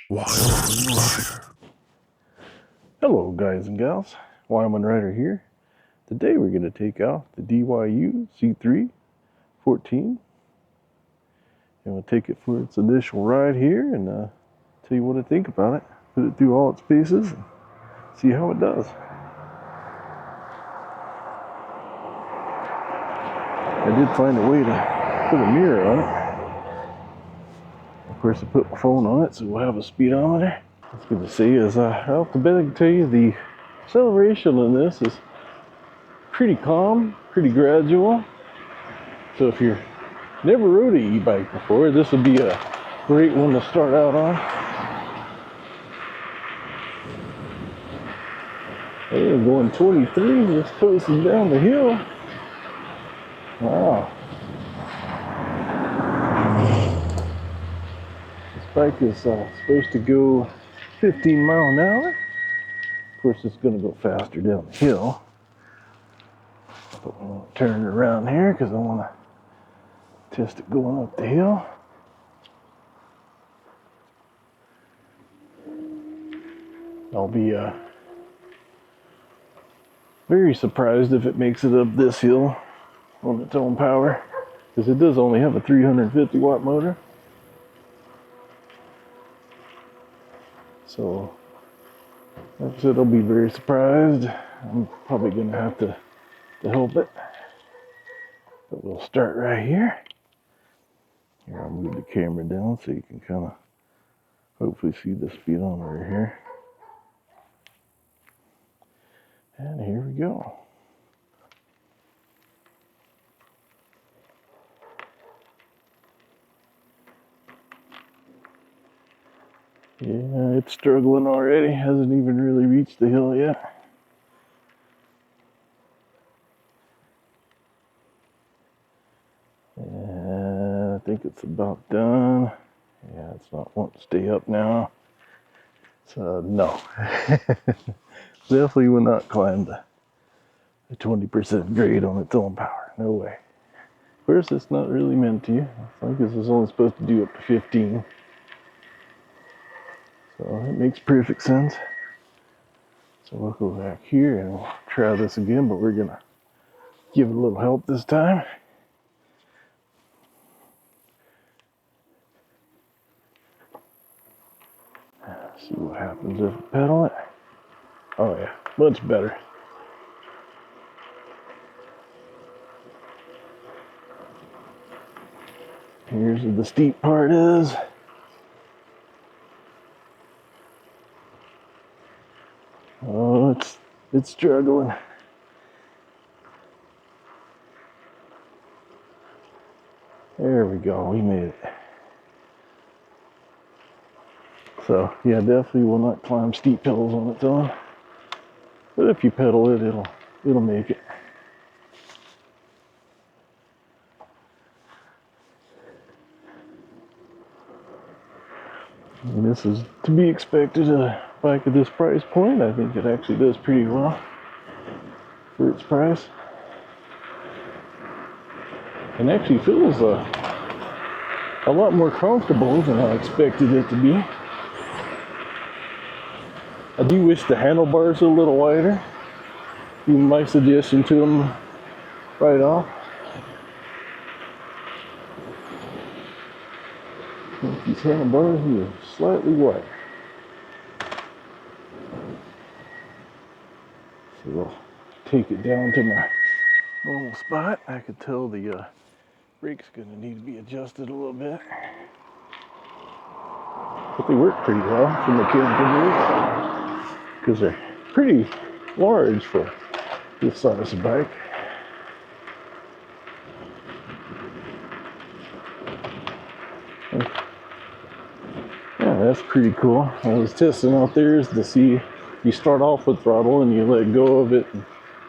Wild Rider. Hello guys and gals, Wyoming Rider here. Today we're going to take out the DYU C3 14 and we'll take it for its initial ride here and tell you what I think about it. Put it through all its paces and see how it does. I did find a way to put a mirror on it. Of course I put my phone on it so we'll have a speedometer. What's good to see is, well, the best I can tell you, the acceleration on this is pretty calm, pretty gradual. So if you've never rode an e-bike before, this would be a great one to start out on. Hey, we're going 23, just coasting down the hill. Wow. This bike is supposed to go 15 miles an hour. Of course, it's going to go faster down the hill. But we won't turn it around here because I want to test it going up the hill. I'll be very surprised if it makes it up this hill on its own power, because it does only have a 350 watt motor. So, like I said, I'll be very surprised. I'm probably going to have to help it. But we'll start right here. Here, I'll move the camera down so you can kind of hopefully see the speedometer here. And here we go. Yeah, it's struggling already. Hasn't even really reached the hill yet. And I think it's about done. Yeah, it's not wanting to stay up now. So no. Definitely will not climb the 20% grade on its own power. No way. Of course, it's not really meant to. I think this is only supposed to do up to 15. So it makes perfect sense. So we'll go back here and we'll try this again, but we're gonna give it a little help this time. See what happens if I pedal it. Oh yeah, much better. Here's where the steep part is. Oh, it's struggling. There we go, we made it. So yeah, definitely will not climb steep hills on its own. But if you pedal it, it'll make it. And this is to be expected, a bike at this price point. I think it actually does pretty well for its price. And actually feels a lot more comfortable than I expected it to be. I do wish the handlebars were a little wider. Even my suggestion to them right off. These handlebars are slightly wider. So we'll take it down to my normal spot. I could tell the brake's going to need to be adjusted a little bit. But they work pretty well for mechanical brakes, because they're pretty large for this size of bike. Yeah, that's pretty cool. I was testing out theirs to see, you start off with throttle and you let go of it, and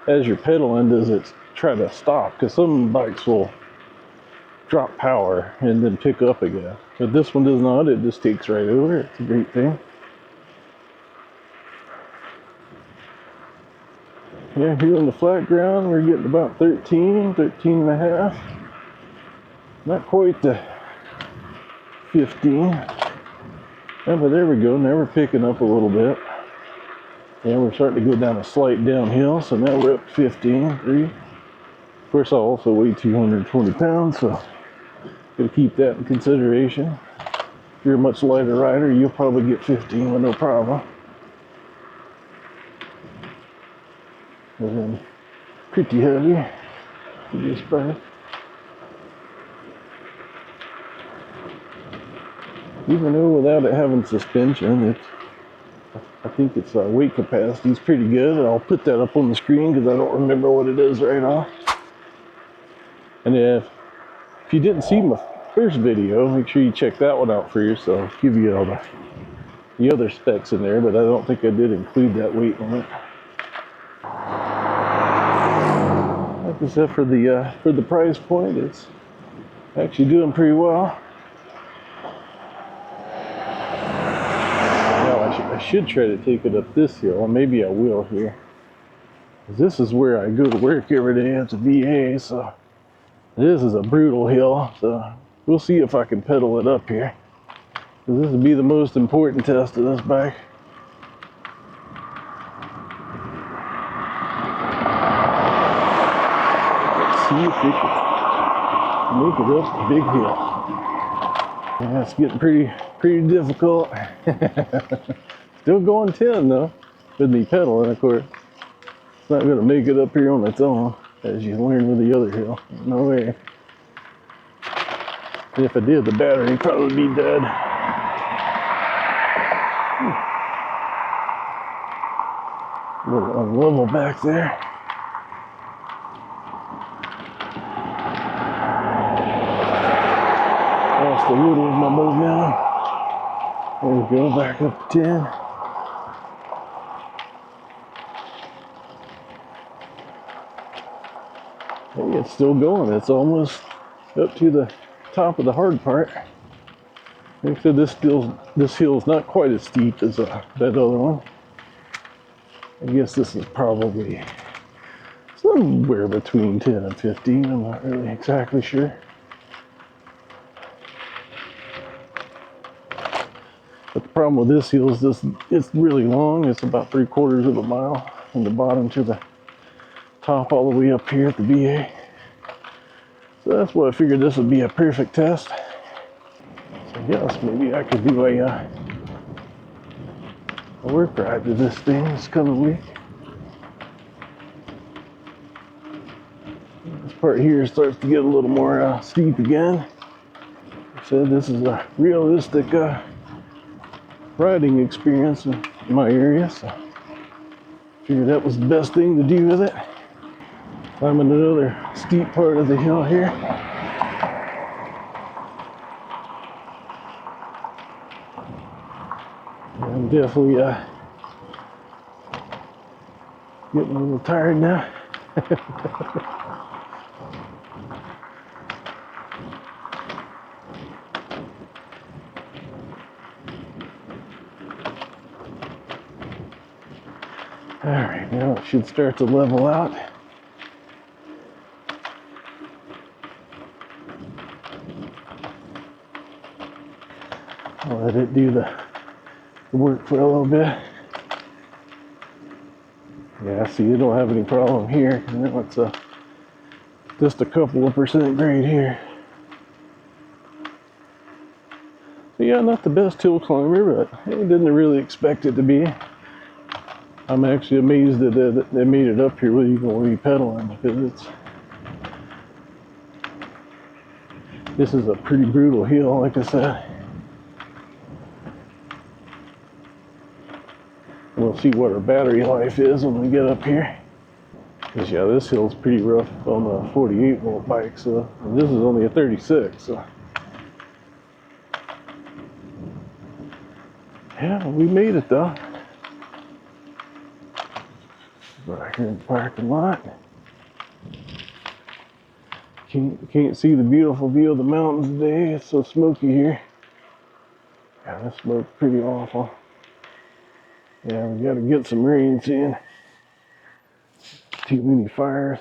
as you're pedaling, does it try to stop? Because some bikes will drop power and then pick up again. But this one does not, it just takes right over. It's a great thing. Yeah, here on the flat ground, we're getting about 13 and a half. Not quite the 15. Yeah, but there we go, now we're picking up a little bit. And we're starting to go down a slight downhill, so now we're up to 15.3. Of course, I also weigh 220 pounds, so gotta keep that in consideration. If you're a much lighter rider, you'll probably get 15 with no problem. And then pretty heavy for this bike. Even though without it having suspension, I think its weight capacity is pretty good. I'll put that up on the screen because I don't remember what it is right now. And if you didn't see my first video, make sure you check that one out first. I'll give you all the other specs in there, but I don't think I did include that weight limit. Like I said, for the price point, it's actually doing pretty well. Now I should try to take it up this hill, or maybe I will here. This is where I go to work every day at the VA, so this is a brutal hill. So we'll see if I can pedal it up here. This will be the most important test of this bike. Let's see if we can make it up the big hill. Yeah, it's getting pretty difficult. Still going 10 though, with me pedaling, of course. It's not gonna make it up here on its own, as you learn with the other hill. No way. And if I did, the battery would probably be dead. A little unlevel back there. Lost a little of my momentum. There we go, back up to 10. Hey, it's still going. It's almost up to the top of the hard part. Like I said, this hill is not quite as steep as that other one. I guess this is probably somewhere between 10 and 15. I'm not really exactly sure. But the problem with this hill is it's really long. It's about 3/4 of a mile from the bottom to the top all the way up here at the VA. So that's why I figured this would be a perfect test. So yes, maybe I could do a work ride to this thing this coming week. This part here starts to get a little more steep again. Like I said, this is a realistic riding experience in my area, so I figured that was the best thing to do with it. Climbing another steep part of the hill here. I'm definitely getting a little tired now. Alright, now it should start to level out. I'll let it do the work for a little bit. Yeah, see, you don't have any problem here. Now it's just a couple of % grade here. So yeah, not the best hill climber, but I didn't really expect it to be. I'm actually amazed that they made it up here with even when you're pedaling, because this is a pretty brutal hill, like I said. We'll see what our battery life is when we get up here. Because yeah, this hill's pretty rough on a 48 volt bike, so this is only a 36. So yeah, we made it though. Right here in the parking lot. Can't see the beautiful view of the mountains today. It's so smoky here. Yeah, this smoke's pretty awful. Yeah, we gotta get some rain soon. Too many fires.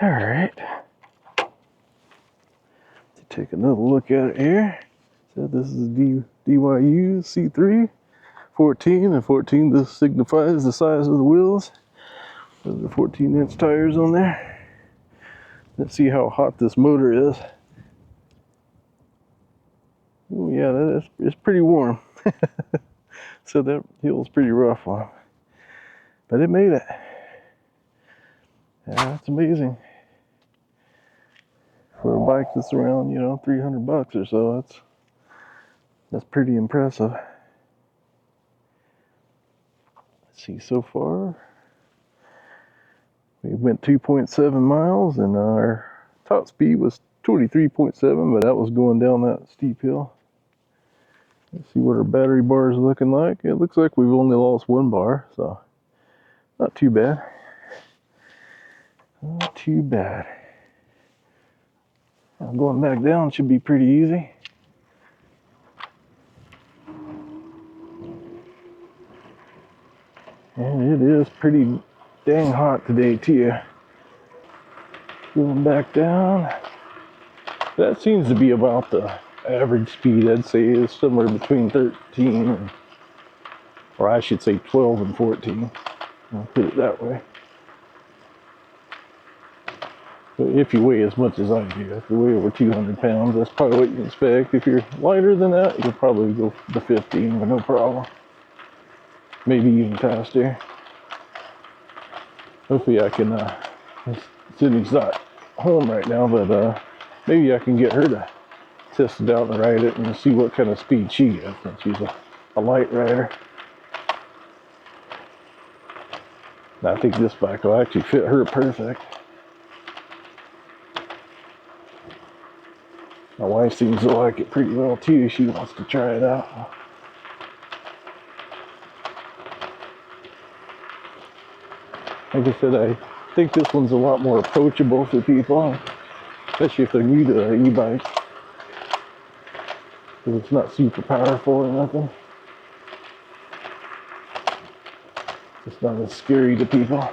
Alright. Take another look at it here. So this is DYU C3, 14, and 14, this signifies the size of the wheels. Those are 14-inch tires on there. Let's see how hot this motor is. Oh yeah, it's pretty warm. So that hill's pretty rough on, but it made it. Yeah, that's amazing. For a bike that's around, you know, 300 bucks or so, that's pretty impressive. Let's see, so far we went 2.7 miles and our top speed was 23.7, but that was going down that steep hill. Let's see what our battery bar is looking like. It looks like we've only lost one bar, so not too bad. Not too bad. Now going back down should be pretty easy. And it is pretty dang hot today too. Going back down. That seems to be about the average speed. I'd say is somewhere between 13 and, or I should say 12 and 14. I'll put it that way. But if you weigh as much as I do, if you weigh over 200 pounds, that's probably what you expect. If you're lighter than that, you'll probably go to 15 with no problem. Maybe even faster. Hopefully I can, Sydney's not home right now, but maybe I can get her to test it out and ride it and see what kind of speed she gets since she's a light rider. And I think this bike will actually fit her perfect. My wife seems to like it pretty well too. She wants to try it out. Like I said, I think this one's a lot more approachable for people, especially if they're new to e-bikes. Because it's not super powerful or nothing. It's not as scary to people.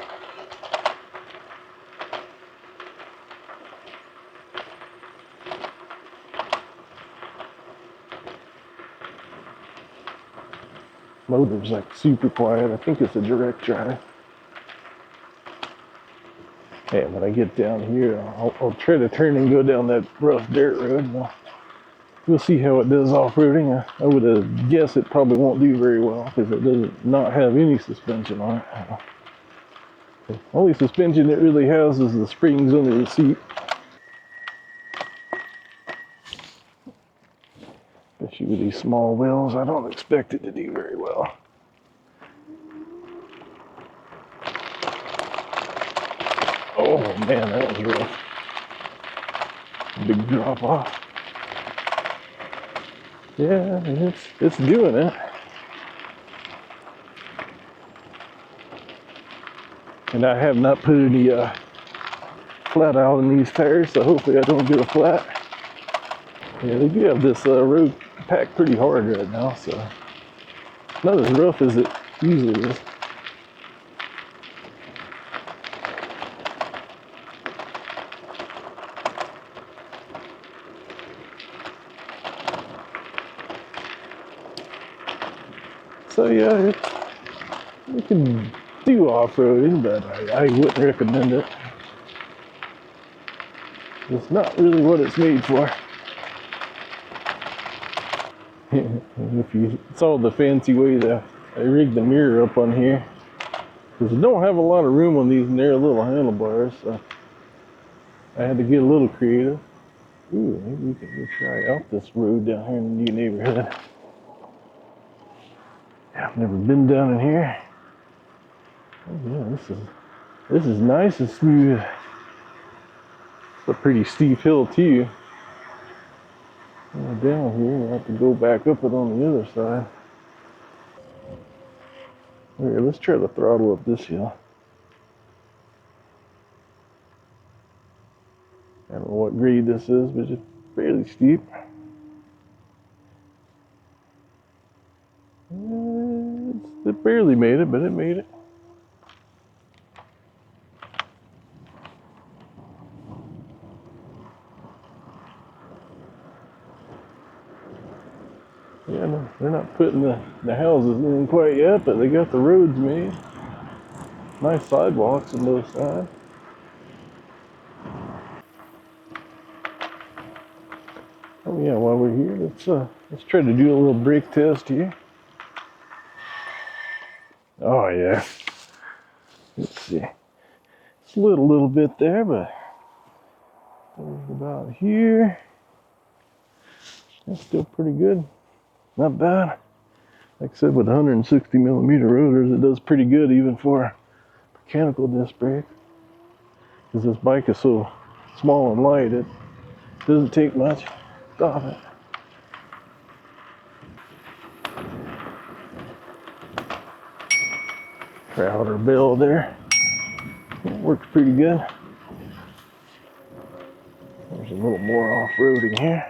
Motor's like super quiet. I think it's a direct drive. And when I get down here, I'll try to turn and go down that rough dirt road. We'll see how it does off-roading. I would guess it probably won't do very well because it does not have any suspension on it. The only suspension it really has is the springs under the seat. Especially with these small wheels, I don't expect it to do very well. Oh man, that was rough. Big drop off. Yeah, it's doing it. And I have not put any flat out in these tires, so hopefully I don't get a flat. Yeah, they do have this road packed pretty hard right now, so not as rough as it usually is. So yeah, you can do off-roading, but I wouldn't recommend it. It's not really what it's made for. If you saw the fancy way that I rigged the mirror up on here, because I don't have a lot of room on these narrow little handlebars, so I had to get a little creative. Ooh, maybe we can go try out this road down here in the new neighborhood. I've never been down in here. Oh yeah, this is nice and smooth. It's a pretty steep hill too. Down here, we'll have to go back up it on the other side. Here, let's try to throttle up this hill. I don't know what grade this is, but it's fairly steep. It barely made it, but it made it. Yeah, no, they're not putting the houses in quite yet, but they got the roads made. Nice sidewalks on both sides. Oh yeah, while we're here, let's try to do a little brake test here. Oh yeah. Let's see. Slid a little bit there, but about here. That's still pretty good. Not bad. Like I said, with 160 millimeter rotors, it does pretty good even for mechanical disc brake. Because this bike is so small and light, it doesn't take much. Stop it. Crowder bill there. It works pretty good. There's a little more off-roading here.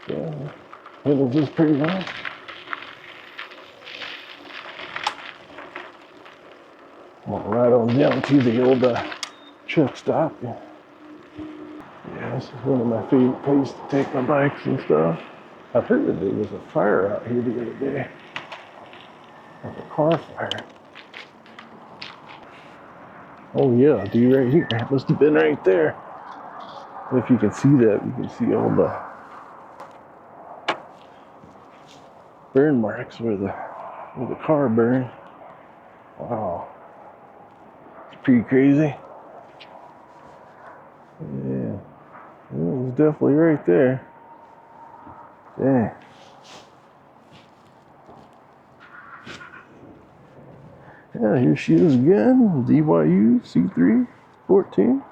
Yeah, windows is pretty nice. I'm gonna ride on down to the old truck stop. Yeah, this is one of my favorite places to take my bikes and stuff. I heard that there was a fire out here the other day. Like a car fire. Oh yeah, dude, right here. It must have been right there. If you can see that, you can see all the burn marks where the car burned. Wow. It's pretty crazy. Yeah. It was definitely right there. Dang. Yeah, here she is again. DYU C3 14.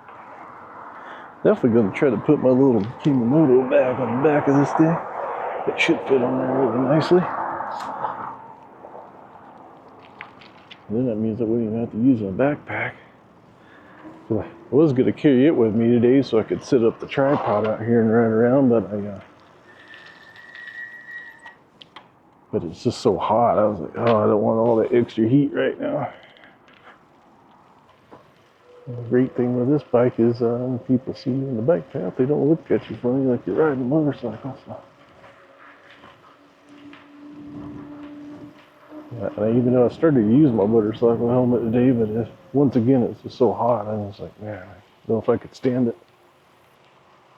Definitely going to try to put my little Kimomoto bag on the back of this thing. It should fit on there really nicely. Then that means I wouldn't even have to use my backpack. I was going to carry it with me today so I could sit up the tripod out here and ride around, but it's just so hot. I was like, oh, I don't want all that extra heat right now. And the great thing with this bike is when people see you in the bike path, they don't look at you funny like you're riding a motorcycle. So. Yeah, and even though I started to use my motorcycle helmet today, but once again, it's just so hot. I was like, man, I don't know if I could stand it.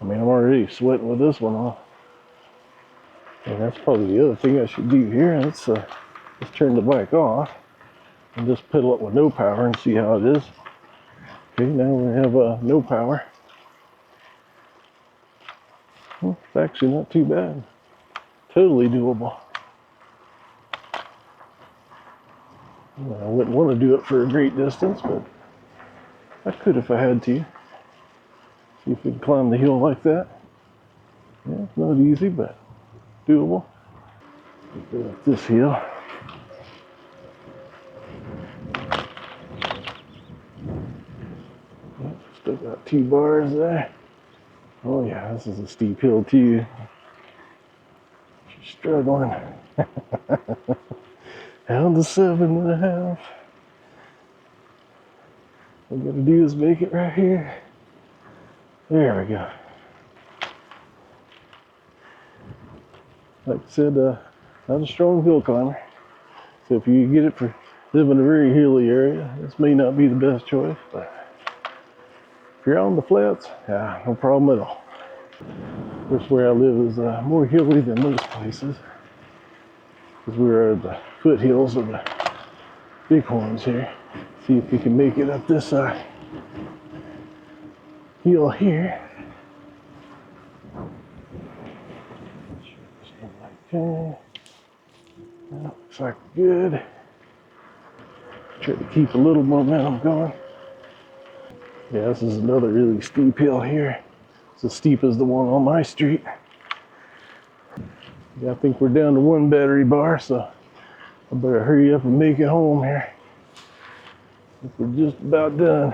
I mean, I'm already sweating with this one on. And that's probably the other thing I should do here. Let's turn the bike off and just pedal it with no power and see how it is. Okay, now we have no power. Well, it's actually not too bad. Totally doable. I wouldn't want to do it for a great distance, but I could if I had to. See if we can climb the hill like that. Yeah, it's not easy, but doable. Go up this hill. Still got 2 bars there. Oh yeah, this is a steep hill too. She's struggling. Down to 7.5. All we gotta do is make it right here. There we go. Like I said, not a strong hill climber. So if you get it for live in a very hilly area, this may not be the best choice, but if you're on the flats, yeah, no problem at all. Of course, where I live is more hilly than most places, because we're at the foothills of the Bighorns here. See if we can make it up this hill here. Okay. That looks like good. Try to keep a little momentum going. Yeah, this is another really steep hill here. It's as steep as the one on my street. Yeah, I think we're down to 1 battery bar, so I better hurry up and make it home here. I think we're just about done.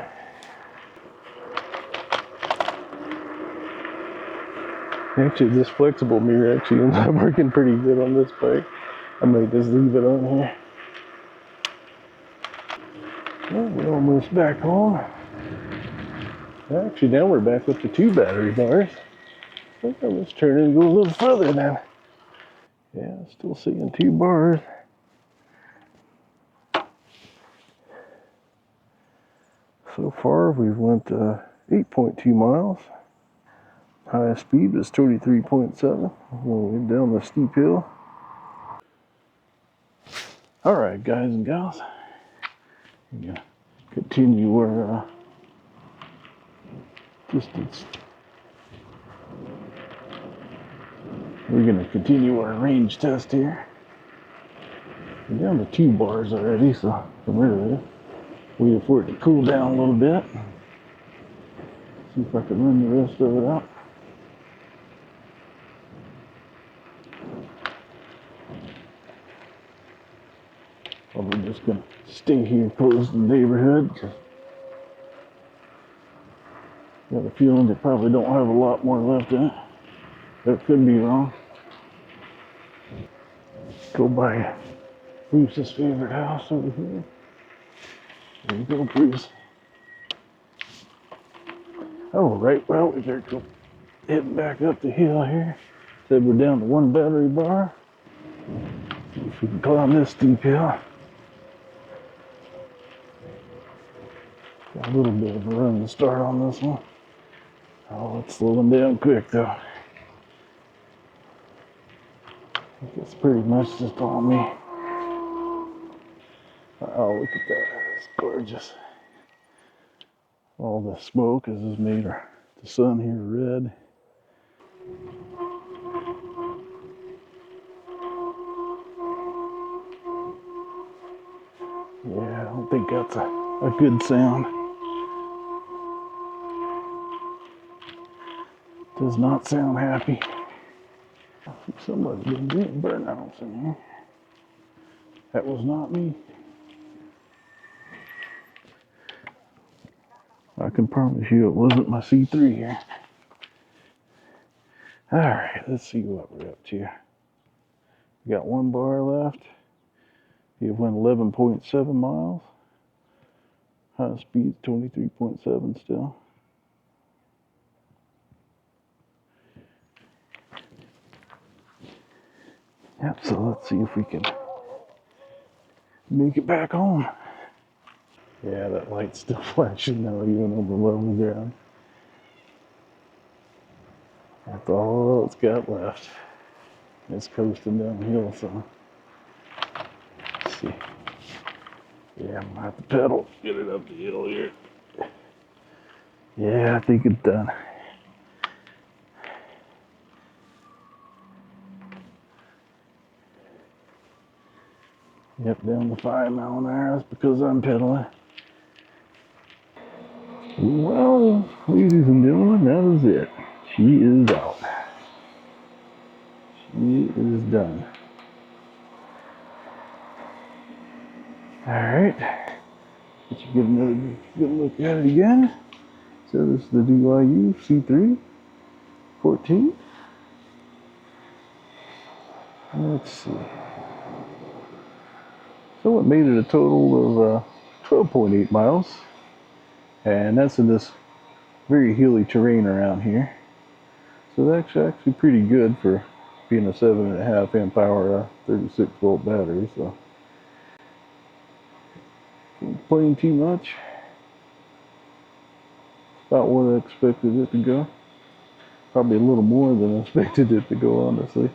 Actually, this flexible mirror actually ends up working pretty good on this bike. I might just leave it on here. Well, we're almost back home. Actually, now we're back up to 2 battery bars. I think let's turn it and go a little further then. Yeah, still seeing 2 bars. So far, we've went 8.2 miles. Highest speed was 23.7. We're down the steep hill. All right, guys and gals. We're gonna continue our distance. We're gonna continue our range test here. We're down to 2 bars already, so I'm ready. Wait for it to cool down a little bit. See if I can run the rest of it out. Probably just gonna stay here close to the neighborhood. I got a feeling they probably don't have a lot more left in it. That could be wrong. Go by Bruce's favorite house over here. There you go, Bruce. Oh, right, well, we better go heading back up the hill here. Said we're down to 1 battery bar. See if we can climb this steep hill. Got a little bit of a run to start on this one. Oh, it's slowing down quick though. It's pretty much just on me. Oh, look at that. It's gorgeous. All the smoke has just made the sun here red. Yeah, I don't think that's a good sound. Does not sound happy. I think somebody's been getting burnouts in here. That was not me. I can promise you it wasn't my C3 here. Alright, let's see what we're up to. We got 1 bar left. You've went 11.7 miles. High speed 23.7 still. Yep, so let's see if we can make it back home. Yeah, that light's still flashing now, even on the level ground. That's all it's got left. It's coasting downhill, so let's see. Yeah, I'm gonna have to pedal, get it up the hill here. Yeah, I think it's done. Yep, down to 5 miles an hour. That's because I'm pedaling. Well, ladies and gentlemen, that is it. She is out. She is done. Alright. Let's get another good look at it again. So this is the DYU C3 14. Let's see. So it made it a total of 12.8 miles. And that's in this very hilly terrain around here. So that's actually pretty good for being a 7.5 amp hour 36 volt battery. So can't complain too much. About what I expected it to go. Probably a little more than I expected it to go, honestly.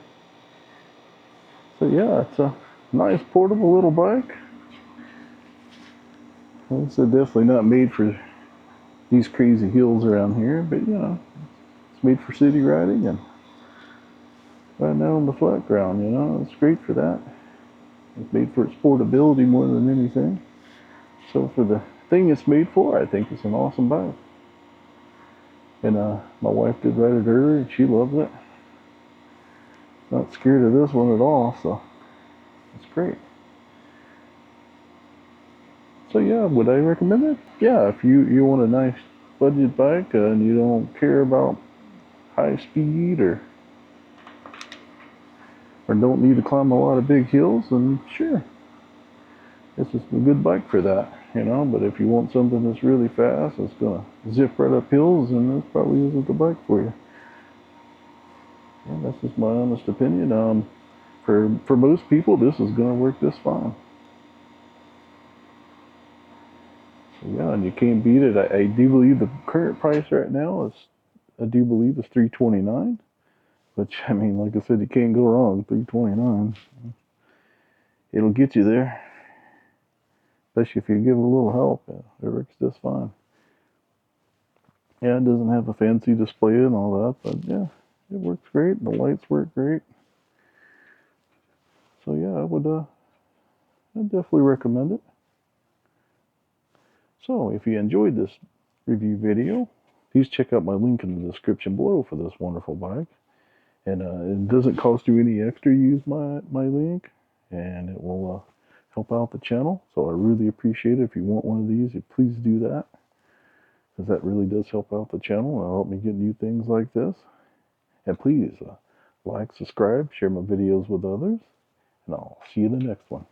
So yeah, it's a nice portable little bike. Like I said, definitely not made for these crazy hills around here, but you know, it's made for city riding and riding out on the flat ground, you know, it's great for that. It's made for its portability more than anything. So for the thing it's made for, I think it's an awesome bike. And my wife did ride it earlier and she loves it. Not scared of this one at all, so it's great. So yeah, would I recommend it? Yeah, if you want a nice budget bike and you don't care about high speed or or don't need to climb a lot of big hills, then sure, this is a good bike for that, you know. But if you want something that's really fast, it's gonna zip right up hills, then this probably isn't the bike for you. Yeah, that's just my honest opinion. For most people, this is gonna work just fine. So yeah, and you can't beat it. I do believe the current price right now is, I do believe, is $329. Which, I mean, like I said, you can't go wrong. $329. It'll get you there. Especially if you give it a little help. It works just fine. Yeah, it doesn't have a fancy display and all that, but yeah, it works great. The lights work great. So yeah, I'd definitely recommend it. So if you enjoyed this review video, please check out my link in the description below for this wonderful bike. And it doesn't cost you any extra to use my link, and it will help out the channel. So I really appreciate it. If you want one of these, please do that, because that really does help out the channel and help me get new things like this. And please like, subscribe, share my videos with others, and I'll see you in the next one.